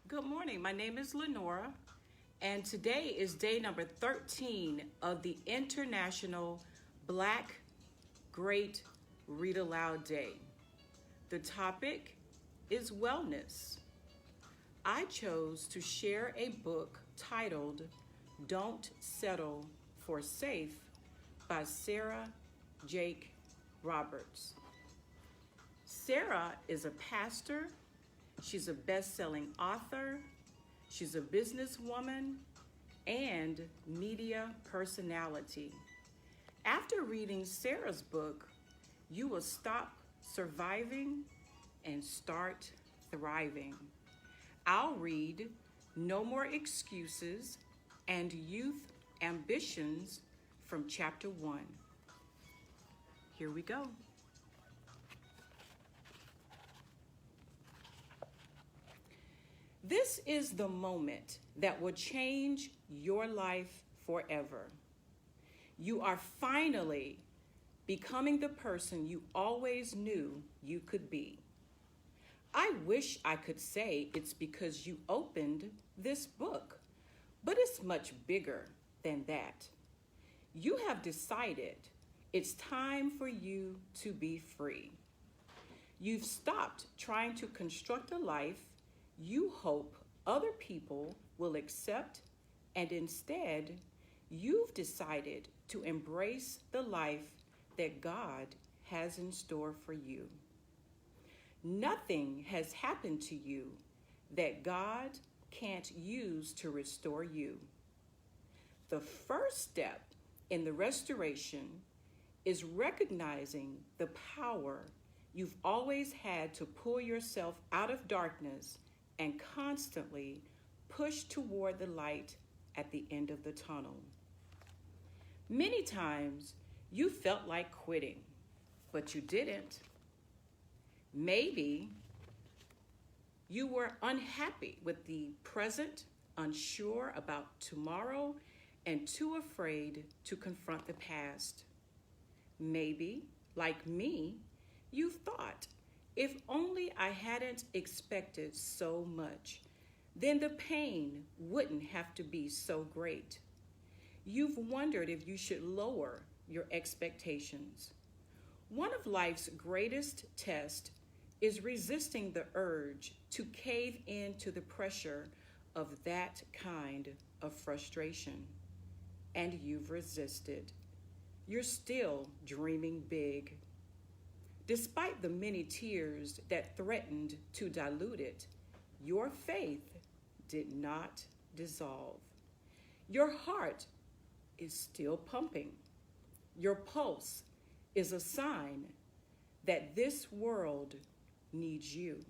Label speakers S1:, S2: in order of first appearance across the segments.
S1: Good morning. My name is Lenora, and today is day number 13 of the International Black Great Read Aloud Day. The topic is wellness. I chose to share a book titled Don't Settle for Safe by Sarah Jake Roberts. Sarah is a pastor. She's a best-selling author, she's a businesswoman, and media personality. After reading Sarah's book, you will stop surviving and start thriving. I'll read No More Excuses and Youth Ambitions from chapter 1. Here we go. This is the moment that will change your life forever. You are finally becoming the person you always knew you could be. I wish I could say it's because you opened this book, but it's much bigger than that. You have decided it's time for you to be free. You've stopped trying to construct a life you hope other people will accept, and instead, you've decided to embrace the life that God has in store for you. Nothing has happened to you that God can't use to restore you. The first step in the restoration is recognizing the power you've always had to pull yourself out of darkness and constantly push toward the light at the end of the tunnel. Many times you felt like quitting, but you didn't. Maybe you were unhappy with the present, unsure about tomorrow, and too afraid to confront the past. Maybe, like me, you thought, if only I hadn't expected so much, then the pain wouldn't have to be so great. You've wondered if you should lower your expectations. One of life's greatest tests is resisting the urge to cave into the pressure of that kind of frustration. And you've resisted. You're still dreaming big. Despite the many tears that threatened to dilute it, your faith did not dissolve. Your heart is still pumping. Your pulse is a sign that this world needs you.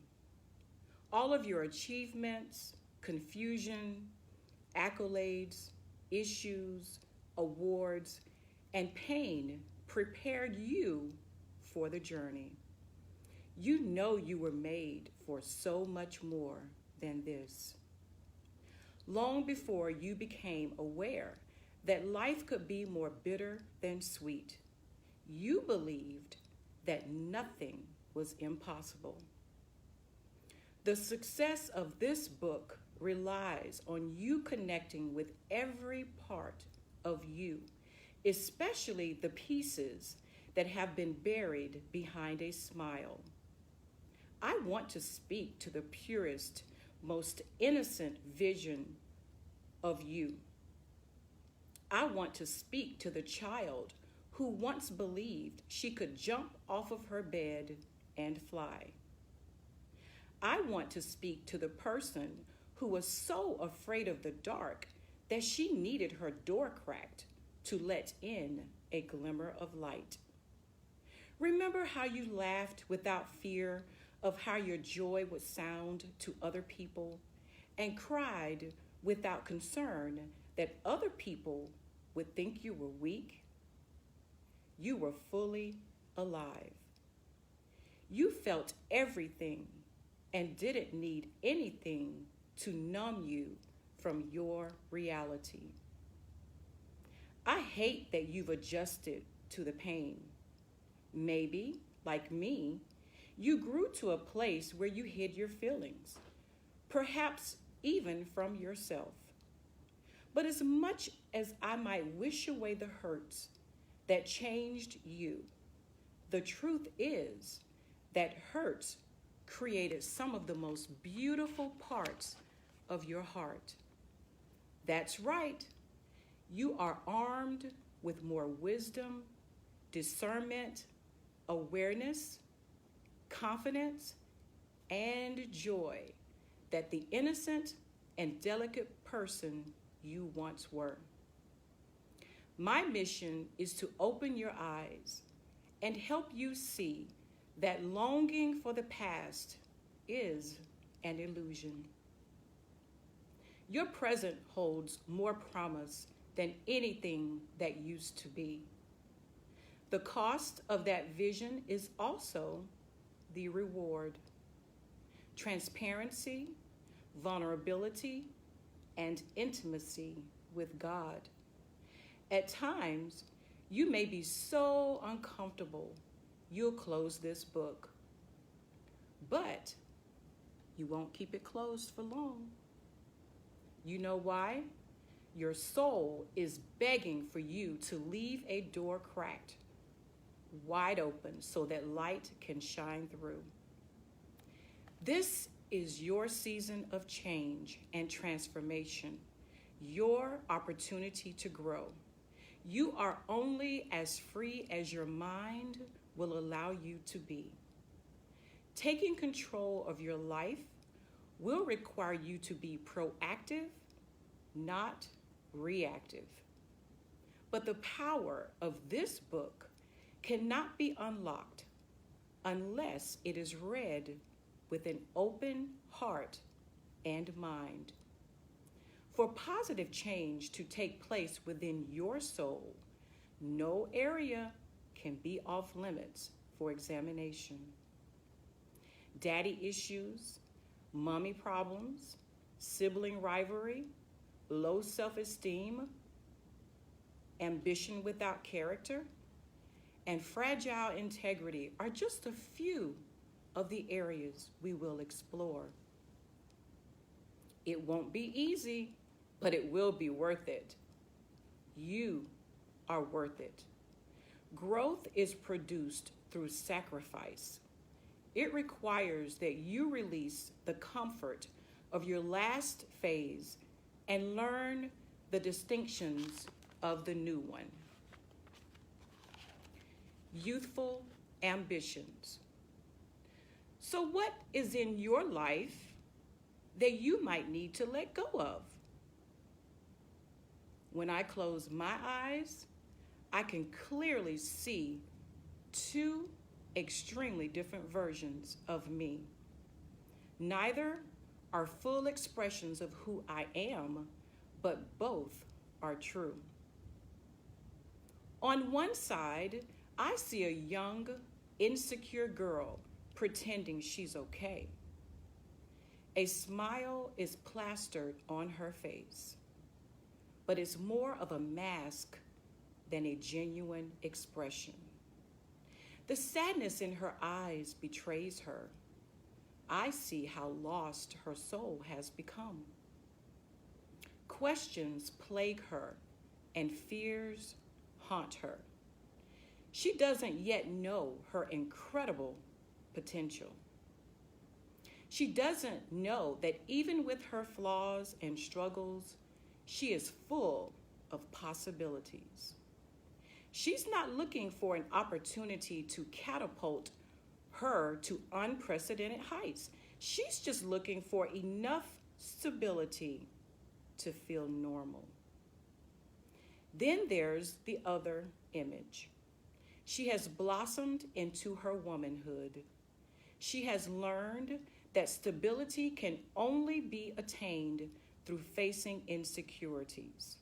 S1: All of your achievements, confusion, accolades, issues, awards, and pain prepared you for the journey. You know you were made for so much more than this. Long before you became aware that life could be more bitter than sweet, you believed that nothing was impossible. The success of this book relies on you connecting with every part of you, especially the pieces that have been buried behind a smile. I want to speak to the purest, most innocent vision of you. I want to speak to the child who once believed she could jump off of her bed and fly. I want to speak to the person who was so afraid of the dark that she needed her door cracked to let in a glimmer of light. Remember how you laughed without fear of how your joy would sound to other people, and cried without concern that other people would think you were weak? You were fully alive. You felt everything and didn't need anything to numb you from your reality. I hate that you've adjusted to the pain. Maybe, like me, you grew to a place where you hid your feelings. Perhaps even from yourself. But as much as I might wish away the hurts that changed you, the truth is that hurts created some of the most beautiful parts of your heart. That's right. You are armed with more wisdom, discernment, awareness, confidence, and joy that the innocent and delicate person you once were. My mission is to open your eyes and help you see that longing for the past is an illusion. Your present holds more promise than anything that used to be. The cost of that vision is also the reward. Transparency, vulnerability, and intimacy with God. At times, you may be so uncomfortable, you'll close this book. But you won't keep it closed for long. You know why? Your soul is begging for you to leave a door cracked, wide open, so that light can shine through. This is your season of change and transformation, your opportunity to grow. You are only as free as your mind will allow you to be. Taking control of your life will require you to be proactive, not reactive. But the power of this book cannot be unlocked unless it is read with an open heart and mind. For positive change to take place within your soul, no area can be off limits for examination. Daddy issues, mommy problems, sibling rivalry, low self-esteem, ambition without character, and fragile integrity are just a few of the areas we will explore. It won't be easy, but it will be worth it. You are worth it. Growth is produced through sacrifice. It requires that you release the comfort of your last phase and learn the distinctions of the new one. Youthful ambitions. So what is in your life that you might need to let go of? When I close my eyes, I can clearly see two extremely different versions of me. Neither are full expressions of who I am, but both are true. On one side, I see a young, insecure girl pretending she's okay. A smile is plastered on her face, but it's more of a mask than a genuine expression. The sadness in her eyes betrays her. I see how lost her soul has become. Questions plague her, and fears haunt her. She doesn't yet know her incredible potential. She doesn't know that even with her flaws and struggles, she is full of possibilities. She's not looking for an opportunity to catapult her to unprecedented heights. She's just looking for enough stability to feel normal. Then there's the other image. She has blossomed into her womanhood. She has learned that stability can only be attained through facing insecurities.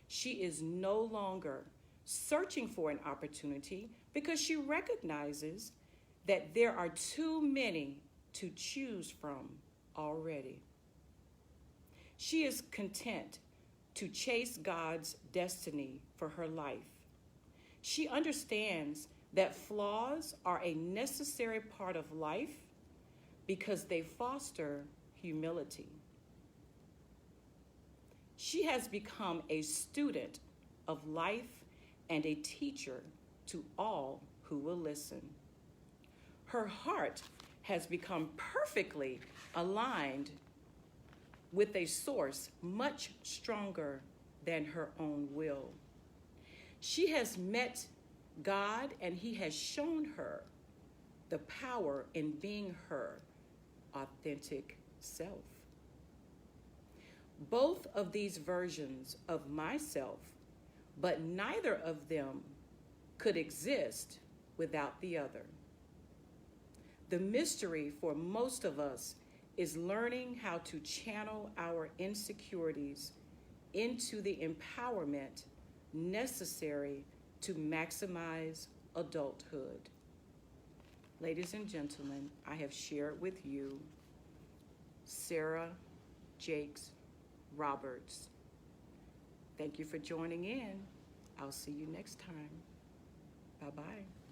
S1: She is no longer searching for an opportunity because she recognizes that there are too many to choose from already. She is content to chase God's destiny for her life. She understands that flaws are a necessary part of life because they foster humility. She has become a student of life and a teacher to all who will listen. Her heart has become perfectly aligned with a source much stronger than her own will. She has met God, and He has shown her the power in being her authentic self. Both of these versions of myself, but neither of them could exist without the other. The mystery for most of us is learning how to channel our insecurities into the empowerment necessary to maximize adulthood. Ladies and gentlemen, I have shared with you Sarah Jakes Roberts. Thank you for joining in. I'll see you next time. Bye-bye.